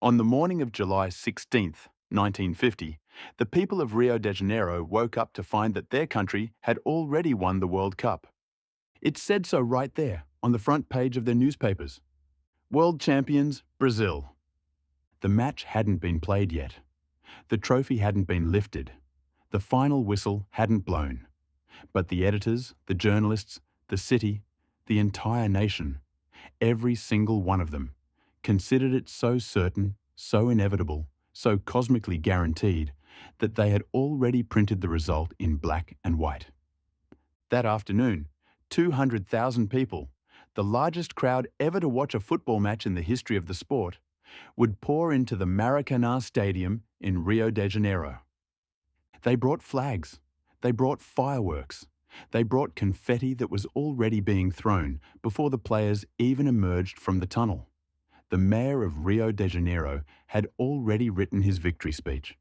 On the morning of July 16th, 1950, the people of Rio de Janeiro woke up to find that their country had already won the World Cup. It said so right there on the front page of their newspapers. World champions, Brazil. The match hadn't been played yet. The trophy hadn't been lifted. The final whistle hadn't blown. But the editors, the journalists, the city, the entire nation, every single one of them, considered it so certain, so inevitable, so cosmically guaranteed, that they had already printed the result in black and white. That afternoon, 200,000 people, the largest crowd ever to watch a football match in the history of the sport, would pour into the Maracanã stadium in Rio de Janeiro. They brought flags, they brought fireworks, they brought confetti that was already being thrown before the players even emerged from the tunnel. The mayor of Rio de Janeiro had already written his victory speech.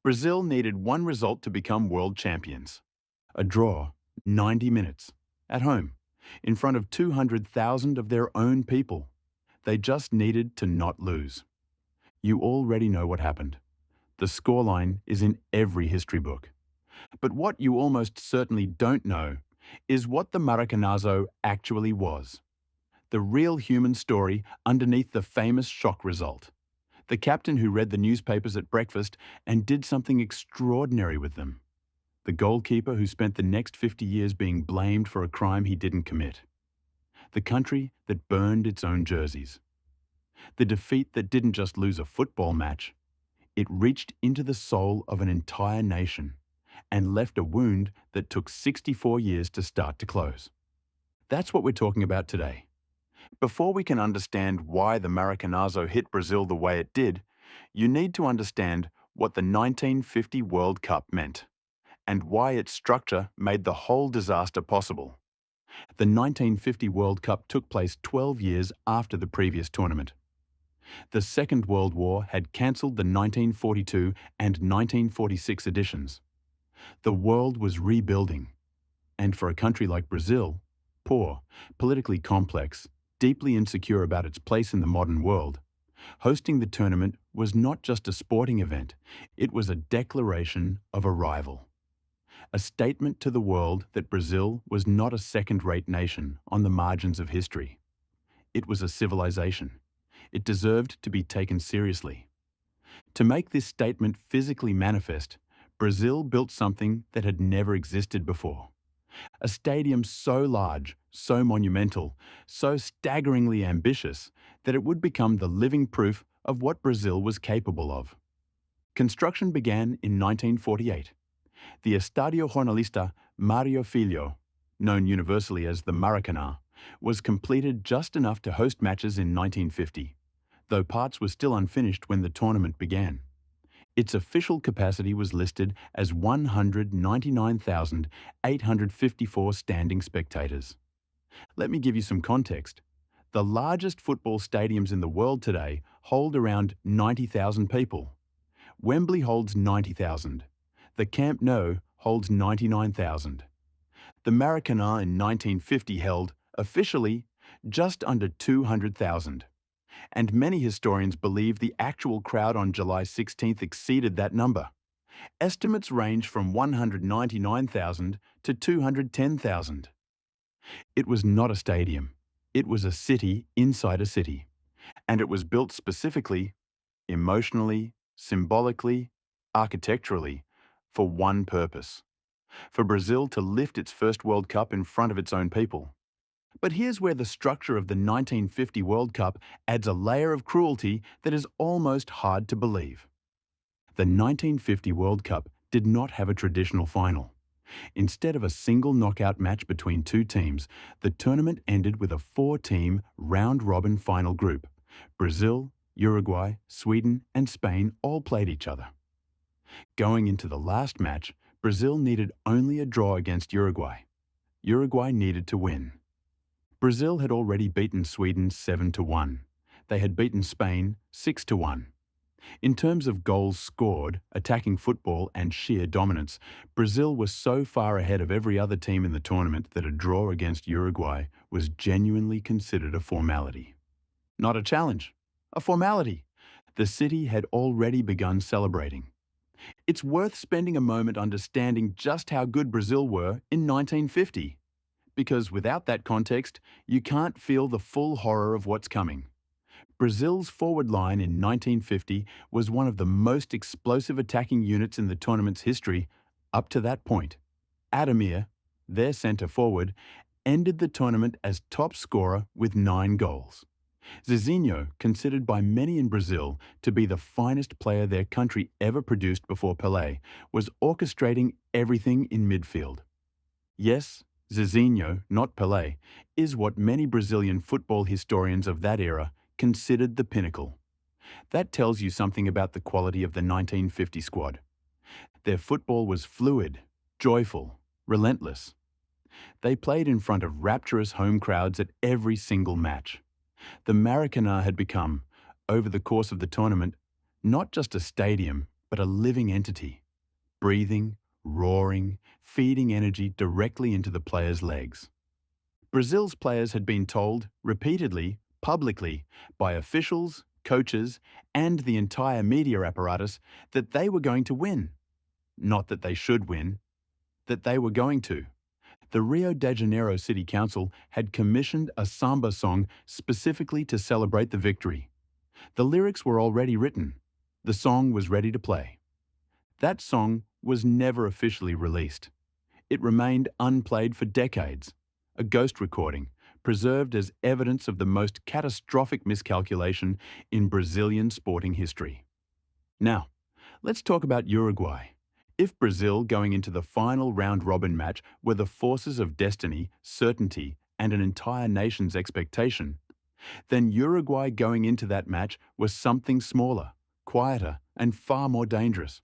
Brazil needed one result to become world champions. A draw, 90 minutes, at home, in front of 200,000 of their own people. They just needed to not lose. You already know what happened. The scoreline is in every history book. But what you almost certainly don't know is what the Maracanazo actually was. The real human story underneath the famous shock result. The captain who read the newspapers at breakfast and did something extraordinary with them. The goalkeeper who spent the next 50 years being blamed for a crime he didn't commit. The country that burned its own jerseys. The defeat that didn't just lose a football match, it reached into the soul of an entire nation and left a wound that took 64 years to start to close. That's what we're talking about today. Before we can understand why the Maracanazo hit Brazil the way it did, you need to understand what the 1950 World Cup meant and why its structure made the whole disaster possible. The 1950 World Cup took place 12 years after the previous tournament. The Second World War had cancelled the 1942 and 1946 editions. The world was rebuilding. And for a country like Brazil, poor, politically complex, deeply insecure about its place in the modern world, hosting the tournament was not just a sporting event, it was a declaration of arrival. A statement to the world that Brazil was not a second-rate nation on the margins of history. It was a civilization. It deserved to be taken seriously. To make this statement physically manifest, Brazil built something that had never existed before. A stadium so large, so monumental, so staggeringly ambitious that it would become the living proof of what Brazil was capable of. Construction began in 1948. The Estadio Jornalista Mário Filho, known universally as the Maracanã, was completed just enough to host matches in 1950, though parts were still unfinished when the tournament began. Its official capacity was listed as 199,854 standing spectators. Let me give you some context. The largest football stadiums in the world today hold around 90,000 people. Wembley holds 90,000. The Camp Nou holds 99,000. The Maracanã in 1950 held, officially, just under 200,000. And many historians believe the actual crowd on July 16th exceeded that number. Estimates range from 199,000 to 210,000. It was not a stadium. It was a city inside a city. And it was built specifically, emotionally, symbolically, architecturally, for one purpose: for Brazil to lift its first World Cup in front of its own people. But here's where the structure of the 1950 World Cup adds a layer of cruelty that is almost hard to believe. The 1950 World Cup did not have a traditional final. Instead of a single knockout match between two teams, the tournament ended with a four-team round-robin final group. Brazil, Uruguay, Sweden, and Spain all played each other. Going into the last match, Brazil needed only a draw against Uruguay. Uruguay needed to win. Brazil had already beaten Sweden 7-1. They had beaten Spain 6-1. In terms of goals scored, attacking football, and sheer dominance, Brazil was so far ahead of every other team in the tournament that a draw against Uruguay was genuinely considered a formality. Not a challenge, a formality. The city had already begun celebrating. It's worth spending a moment understanding just how good Brazil were in 1950, because without that context, you can't feel the full horror of what's coming. Brazil's forward line in 1950 was one of the most explosive attacking units in the tournament's history up to that point. Ademir, their centre forward, ended the tournament as top scorer with 9 goals. Zizinho, considered by many in Brazil to be the finest player their country ever produced before Pelé, was orchestrating everything in midfield. Yes, Zizinho, not Pelé, is what many Brazilian football historians of that era considered the pinnacle. That tells you something about the quality of the 1950 squad. Their football was fluid, joyful, relentless. They played in front of rapturous home crowds at every single match. The Maracanã had become, over the course of the tournament, not just a stadium, but a living entity, breathing, roaring, feeding energy directly into the players' legs. Brazil's players had been told, repeatedly, publicly, by officials, coaches, and the entire media apparatus that they were going to win. Not that they should win, that they were going to. The Rio de Janeiro City Council had commissioned a samba song specifically to celebrate the victory. The lyrics were already written. The song was ready to play. That song was never officially released. It remained unplayed for decades, a ghost recording, preserved as evidence of the most catastrophic miscalculation in Brazilian sporting history. Now, let's talk about Uruguay. If Brazil going into the final round-robin match were the forces of destiny, certainty, and an entire nation's expectation, then Uruguay going into that match was something smaller, quieter, and far more dangerous.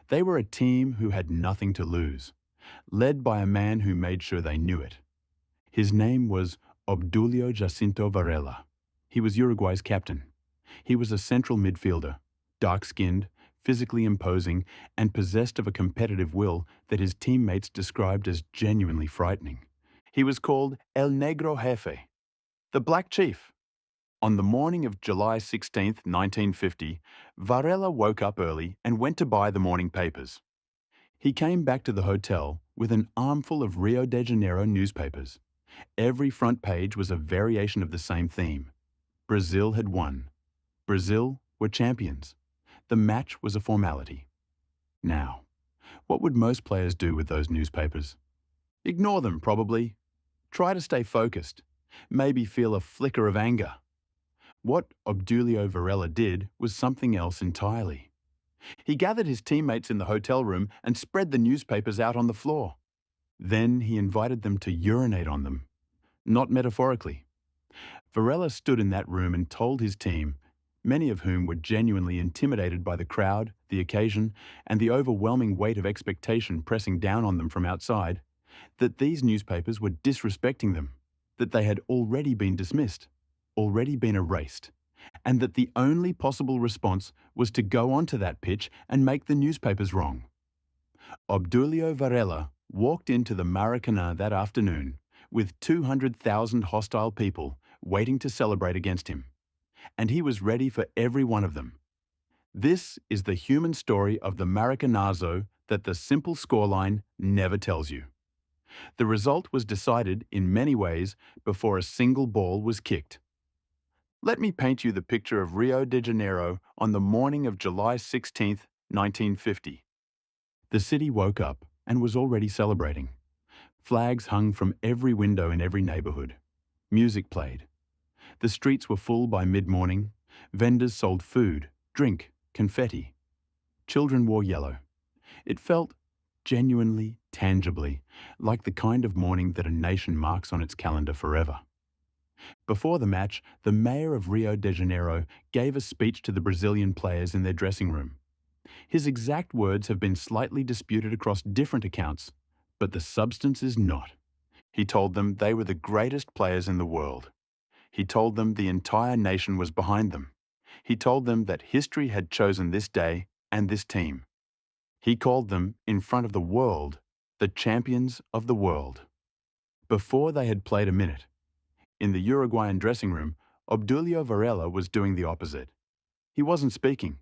They were a team who had nothing to lose, led by a man who made sure they knew it. His name was Obdulio Varela. He was Uruguay's captain. He was a central midfielder, dark-skinned, physically imposing, and possessed of a competitive will that his teammates described as genuinely frightening. He was called El Negro Jefe, the Black Chief. On the morning of July 16, 1950, Varela woke up early and went to buy the morning papers. He came back to the hotel with an armful of Rio de Janeiro newspapers. Every front page was a variation of the same theme. Brazil had won. Brazil were champions. The match was a formality. Now, what would most players do with those newspapers? Ignore them, probably. Try to stay focused. Maybe feel a flicker of anger. What Obdulio Varela did was something else entirely. He gathered his teammates in the hotel room and spread the newspapers out on the floor. Then he invited them to urinate on them. Not metaphorically. Varela stood in that room and told his team, many of whom were genuinely intimidated by the crowd, the occasion, and the overwhelming weight of expectation pressing down on them from outside, that these newspapers were disrespecting them, that they had already been dismissed, already been erased, and that the only possible response was to go onto that pitch and make the newspapers wrong. Obdulio Varela walked into the Maracanã that afternoon with 200,000 hostile people waiting to celebrate against him. And he was ready for every one of them. This is the human story of the Maracanazo that the simple scoreline never tells you. The result was decided in many ways before a single ball was kicked. Let me paint you the picture of Rio de Janeiro on the morning of July 16, 1950. The city woke up and was already celebrating. Flags hung from every window in every neighborhood. Music played. The streets were full by mid-morning. Vendors sold food, drink, confetti. Children wore yellow. It felt genuinely, tangibly, like the kind of morning that a nation marks on its calendar forever. Before the match, the mayor of Rio de Janeiro gave a speech to the Brazilian players in their dressing room. His exact words have been slightly disputed across different accounts, but the substance is not. He told them they were the greatest players in the world. He told them the entire nation was behind them. He told them that history had chosen this day and this team. He called them, in front of the world, the champions of the world. Before they had played a minute, in the Uruguayan dressing room, Obdulio Varela was doing the opposite. He wasn't speaking.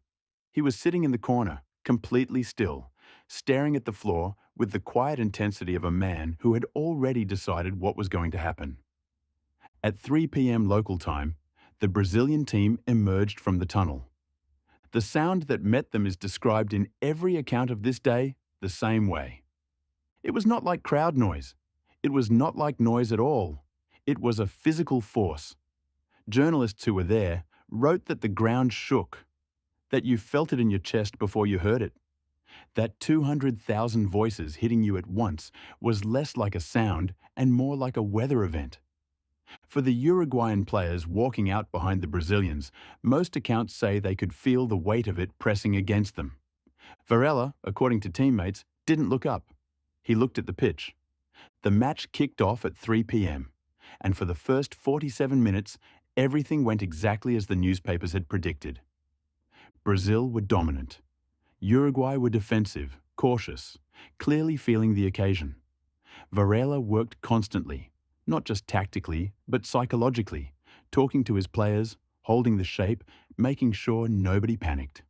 He was sitting in the corner, completely still, staring at the floor with the quiet intensity of a man who had already decided what was going to happen. At 3 p.m. local time, the Brazilian team emerged from the tunnel. The sound that met them is described in every account of this day the same way. It was not like crowd noise. It was not like noise at all. It was a physical force. Journalists who were there wrote that the ground shook, that you felt it in your chest before you heard it. That 200,000 voices hitting you at once was less like a sound and more like a weather event. For the Uruguayan players walking out behind the Brazilians, most accounts say they could feel the weight of it pressing against them. Varela, according to teammates, didn't look up. He looked at the pitch. The match kicked off at 3 p.m., and for the first 47 minutes, everything went exactly as the newspapers had predicted. Brazil were dominant. Uruguay were defensive, cautious, clearly feeling the occasion. Varela worked constantly, not just tactically, but psychologically, talking to his players, holding the shape, making sure nobody panicked.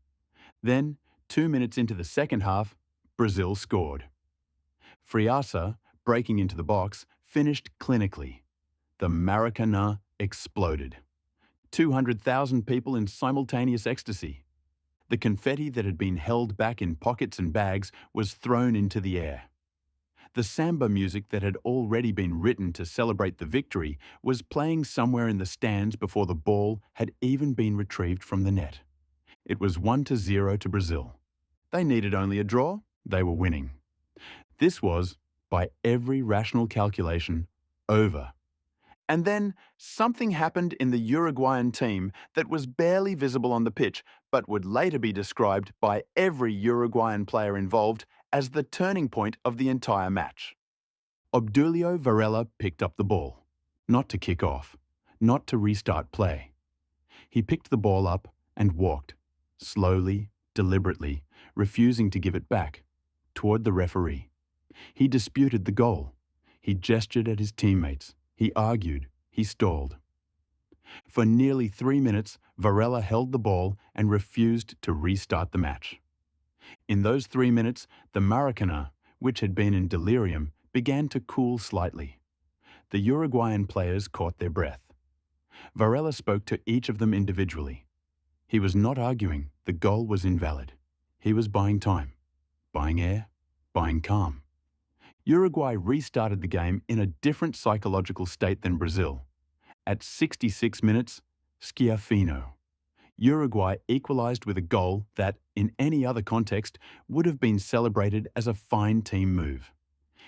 Then, 2 minutes into the second half, Brazil scored. Friasa, breaking into the box, finished clinically. The Maracanã exploded. 200,000 people in simultaneous ecstasy. The confetti that had been held back in pockets and bags was thrown into the air. The samba music that had already been written to celebrate the victory was playing somewhere in the stands before the ball had even been retrieved from the net. It was 1-0 to Brazil. They needed only a draw, they were winning. This was, by every rational calculation, over. And then something happened in the Uruguayan team that was barely visible on the pitch, but would later be described by every Uruguayan player involved as the turning point of the entire match. Obdulio Varela picked up the ball, not to kick off, not to restart play. He picked the ball up and walked, slowly, deliberately, refusing to give it back, toward the referee. He disputed the goal. He gestured at his teammates. He argued. He stalled. For nearly 3 minutes, Varela held the ball and refused to restart the match. In those 3 minutes, the Maracanã, which had been in delirium, began to cool slightly. The Uruguayan players caught their breath. Varela spoke to each of them individually. He was not arguing the goal was invalid. He was buying time, buying air, buying calm. Uruguay restarted the game in a different psychological state than Brazil. At 66 minutes, Schiaffino. Uruguay equalised with a goal that, in any other context, would have been celebrated as a fine team move.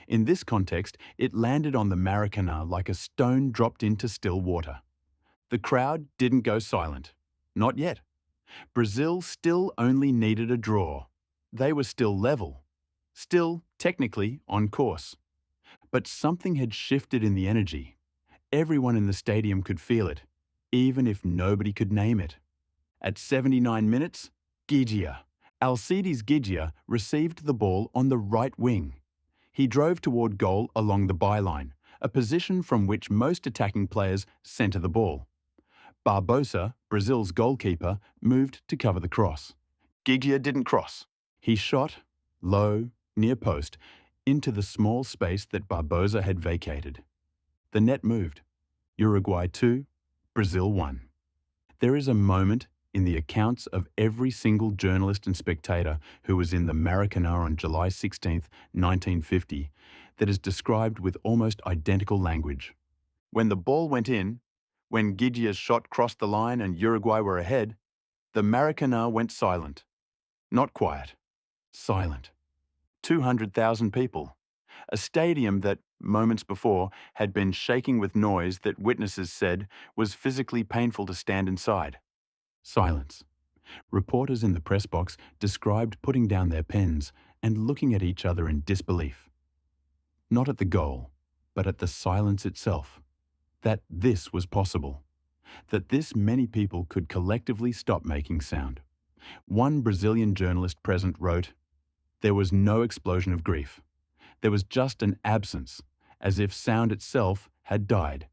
In this context, it landed on the Maracanã like a stone dropped into still water. The crowd didn't go silent. Not yet. Brazil still only needed a draw. They were still level. Still, technically, on course. But something had shifted in the energy. Everyone in the stadium could feel it, even if nobody could name it. At 79 minutes, Alcides Gidea received the ball on the right wing. He drove toward goal along the byline, a position from which most attacking players centre the ball. Barbosa, Brazil's goalkeeper, moved to cover the cross. Gidea didn't cross. He shot, low, near post, into the small space that Barbosa had vacated. The net moved. Uruguay 2, Brazil 1. There is a moment in the accounts of every single journalist and spectator who was in the Maracanã on July 16, 1950, that is described with almost identical language. When the ball went in, when Gidea's shot crossed the line and Uruguay were ahead, the Maracanã went silent. Not quiet. Silent. 200,000 people. A stadium that, moments before, had been shaking with noise that witnesses said was physically painful to stand inside. Silence. Reporters in the press box described putting down their pens and looking at each other in disbelief. Not at the goal, but at the silence itself. That this was possible. That this many people could collectively stop making sound. One Brazilian journalist present wrote, "There was no explosion of grief. There was just an absence, as if sound itself had died."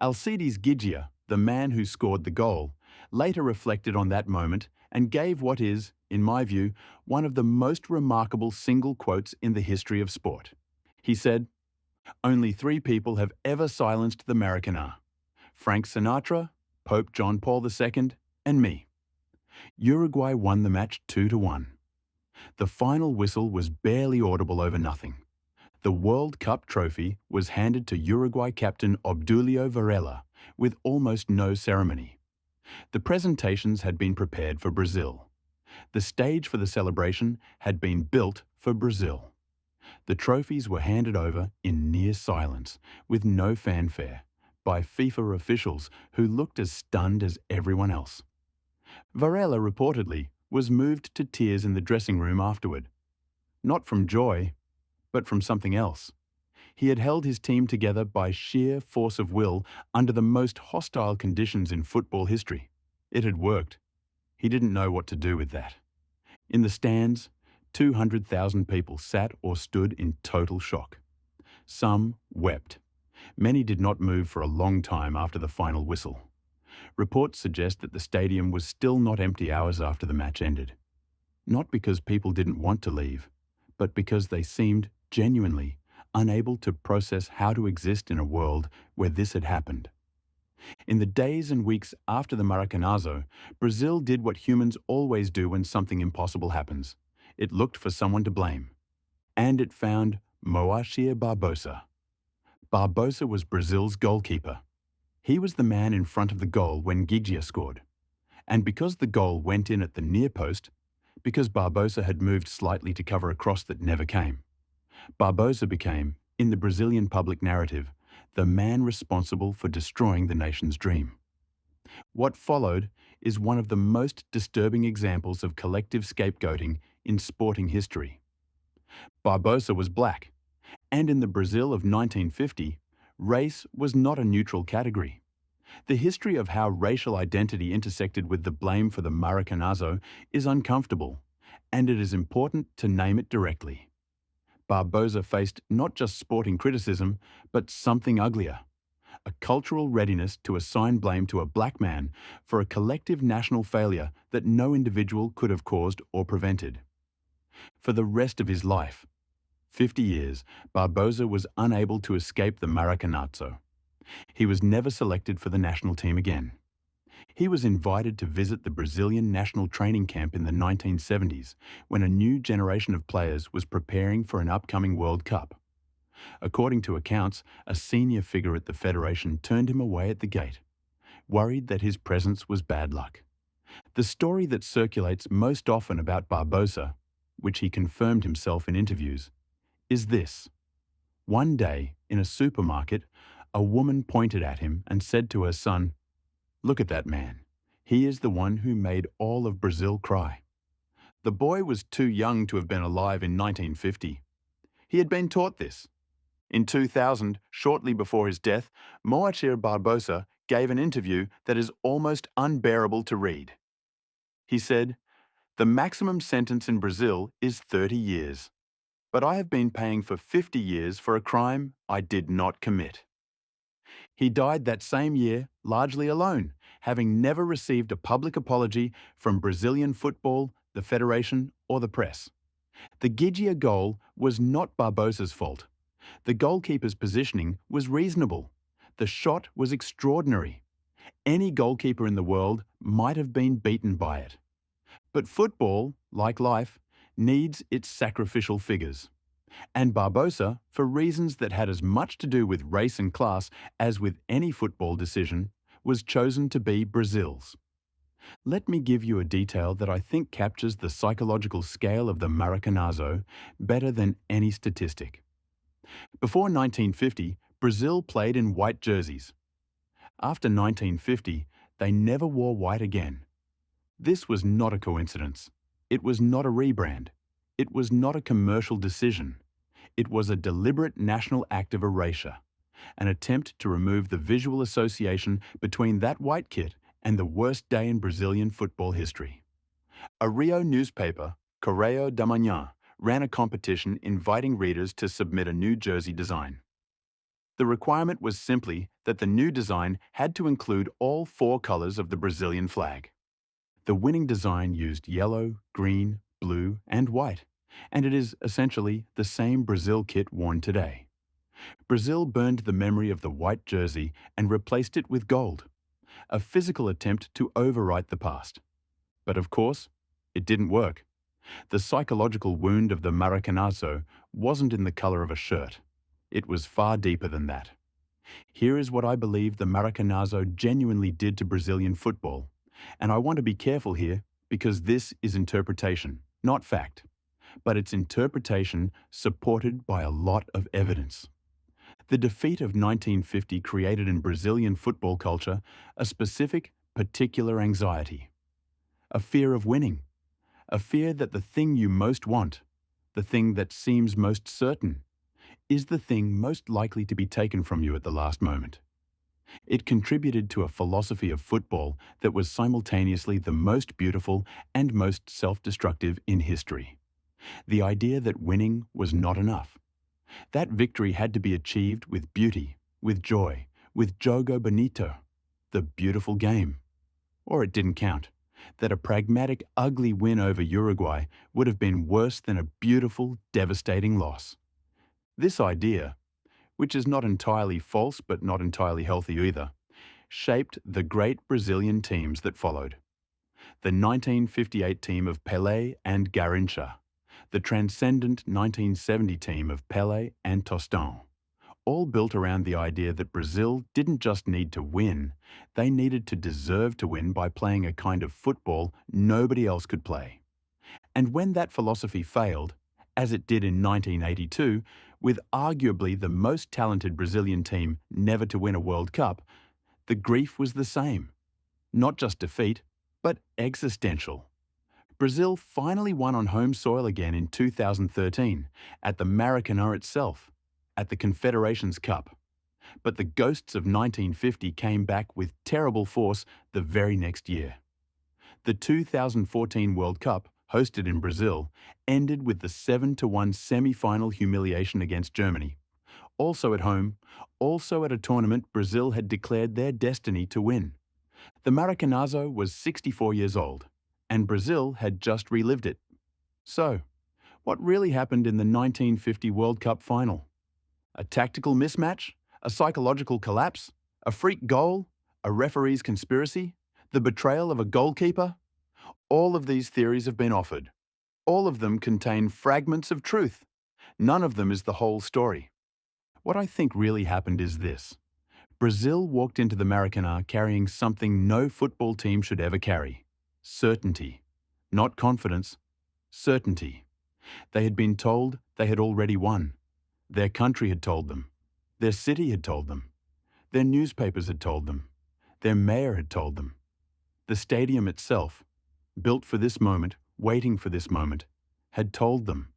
Alcides Gidea, the man who scored the goal, later reflected on that moment and gave what is, in my view, one of the most remarkable single quotes in the history of sport. He said, "Only three people have ever silenced the Maracanã: Frank Sinatra, Pope John Paul II, and me." Uruguay won the match 2-1. The final whistle was barely audible over nothing. The World Cup trophy was handed to Uruguay captain Obdulio Varela with almost no ceremony. The presentations had been prepared for Brazil. The stage for the celebration had been built for Brazil. The trophies were handed over in near silence, with no fanfare, by FIFA officials who looked as stunned as everyone else. Varela reportedly was moved to tears in the dressing room afterward. Not from joy, but from something else. He had held his team together by sheer force of will under the most hostile conditions in football history. It had worked. He didn't know what to do with that. In the stands, 200,000 people sat or stood in total shock. Some wept. Many did not move for a long time after the final whistle. Reports suggest that the stadium was still not empty hours after the match ended. Not because people didn't want to leave, but because they seemed genuinely unable to process how to exist in a world where this had happened. In the days and weeks after the Maracanazo, Brazil did what humans always do when something impossible happens. It looked for someone to blame. And it found Moacir Barbosa. Barbosa was Brazil's goalkeeper. He was the man in front of the goal when Giggia scored. And because the goal went in at the near post, because Barbosa had moved slightly to cover a cross that never came, Barbosa became, in the Brazilian public narrative, the man responsible for destroying the nation's dream. What followed is one of the most disturbing examples of collective scapegoating in sporting history. Barbosa was black, and in the Brazil of 1950, race was not a neutral category. The history of how racial identity intersected with the blame for the Maracanazo is uncomfortable, and it is important to name it directly. Barbosa faced not just sporting criticism, but something uglier: a cultural readiness to assign blame to a black man for a collective national failure that no individual could have caused or prevented. For the rest of his life, 50 years, Barbosa was unable to escape the Maracanazo. He was never selected for the national team again. He was invited to visit the Brazilian national training camp in the 1970s, when a new generation of players was preparing for an upcoming World Cup. According to accounts, a senior figure at the federation turned him away at the gate, worried that his presence was bad luck. The story that circulates most often about Barbosa, which he confirmed himself in interviews, is this: one day, in a supermarket, a woman pointed at him and said to her son, "Look at that man. He is the one who made all of Brazil cry." The boy was too young to have been alive in 1950. He had been taught this. In 2000, shortly before his death, Moacir Barbosa gave an interview that is almost unbearable to read. He said, "The maximum sentence in Brazil is 30 years. But I have been paying for 50 years for a crime I did not commit." He died that same year, largely alone, having never received a public apology from Brazilian football, the federation, or the press. The Giggia goal was not Barbosa's fault. The goalkeeper's positioning was reasonable. The shot was extraordinary. Any goalkeeper in the world might have been beaten by it. But football, like life, needs its sacrificial figures. And Barbosa, for reasons that had as much to do with race and class as with any football decision, was chosen to be Brazil's. Let me give you a detail that I think captures the psychological scale of the Maracanazo better than any statistic. Before 1950, Brazil played in white jerseys. After 1950, they never wore white again. This was not a coincidence. It was not a rebrand. It was not a commercial decision. It was a deliberate national act of erasure, an attempt to remove the visual association between that white kit and the worst day in Brazilian football history. A Rio newspaper, Correio da Manhã, ran a competition inviting readers to submit a new jersey design. The requirement was simply that the new design had to include all four colors of the Brazilian flag. The winning design used yellow, green, blue, and white, and it is essentially the same Brazil kit worn today. Brazil burned the memory of the white jersey and replaced it with gold, a physical attempt to overwrite the past. But of course, it didn't work. The psychological wound of the Maracanazo wasn't in the color of a shirt. It was far deeper than that. Here is what I believe the Maracanazo genuinely did to Brazilian football, and I want to be careful here because this is interpretation, not fact, but it's interpretation supported by a lot of evidence. The defeat of 1950 created in Brazilian football culture a specific, particular anxiety, a fear of winning, a fear that the thing you most want, the thing that seems most certain, is the thing most likely to be taken from you at the last moment. It contributed to a philosophy of football that was simultaneously the most beautiful and most self-destructive in history. The idea that winning was not enough. That victory had to be achieved with beauty, with joy, with jogo bonito, the beautiful game. Or it didn't count. That a pragmatic, ugly win over Uruguay would have been worse than a beautiful, devastating loss. This idea, which is not entirely false but not entirely healthy either, shaped the great Brazilian teams that followed. The 1958 team of Pelé and Garrincha, the transcendent 1970 team of Pelé and Tostão, all built around the idea that Brazil didn't just need to win, they needed to deserve to win by playing a kind of football nobody else could play. And when that philosophy failed, as it did in 1982, with arguably the most talented Brazilian team never to win a World Cup, the grief was the same. Not just defeat, but existential. Brazil finally won on home soil again in 2013, at the Maracanã itself, at the Confederations Cup. But the ghosts of 1950 came back with terrible force the very next year. The 2014 World Cup, hosted in Brazil, ended with the 7-1 semi-final humiliation against Germany. Also at home, also at a tournament Brazil had declared their destiny to win. The Maracanazo was 64 years old, and Brazil had just relived it. So, what really happened in the 1950 World Cup final? A tactical mismatch? A psychological collapse? A freak goal? A referee's conspiracy? The betrayal of a goalkeeper? All of these theories have been offered. All of them contain fragments of truth. None of them is the whole story. What I think really happened is this. Brazil walked into the Maracanã carrying something no football team should ever carry. Certainty. Not confidence. Certainty. They had been told they had already won. Their country had told them. Their city had told them. Their newspapers had told them. Their mayor had told them. The stadium itself, built for this moment, waiting for this moment, had told them.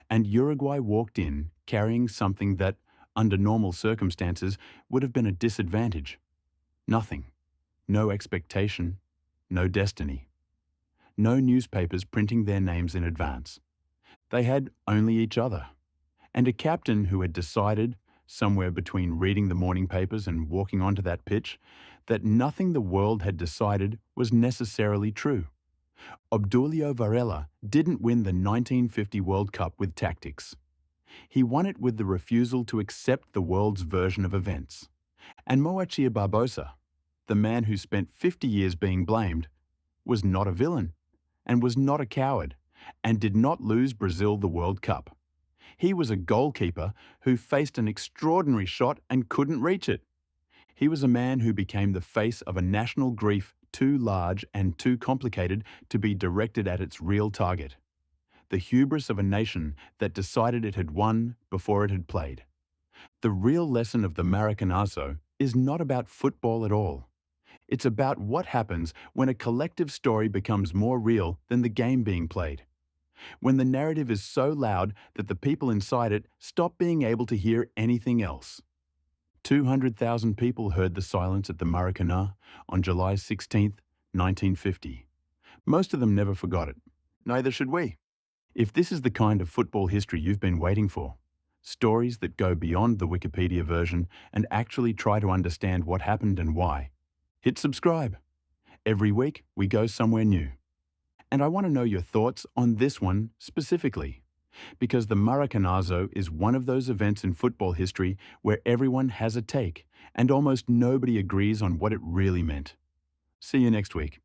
And Uruguay walked in carrying something that, under normal circumstances, would have been a disadvantage. Nothing. No expectation. No destiny. No newspapers printing their names in advance. They had only each other. And a captain who had decided, somewhere between reading the morning papers and walking onto that pitch, that nothing the world had decided was necessarily true. Obdulio Varela didn't win the 1950 World Cup with tactics. He won it with the refusal to accept the world's version of events. And Barbosa, the man who spent 50 years being blamed, was not a villain, and was not a coward, and did not lose Brazil the World Cup. He was a goalkeeper who faced an extraordinary shot and couldn't reach it. He was a man who became the face of a national grief too large and too complicated to be directed at its real target. The hubris of a nation that decided it had won before it had played. The real lesson of the Maracanazo is not about football at all. It's about what happens when a collective story becomes more real than the game being played. When the narrative is so loud that the people inside it stop being able to hear anything else. 200,000 people heard the silence at the Maracanã on July 16, 1950. Most of them never forgot it. Neither should we. If this is the kind of football history you've been waiting for, stories that go beyond the Wikipedia version and actually try to understand what happened and why. Hit subscribe. Every week, we go somewhere new. And I want to know your thoughts on this one specifically, because the Maracanazo is one of those events in football history where everyone has a take and almost nobody agrees on what it really meant. See you next week.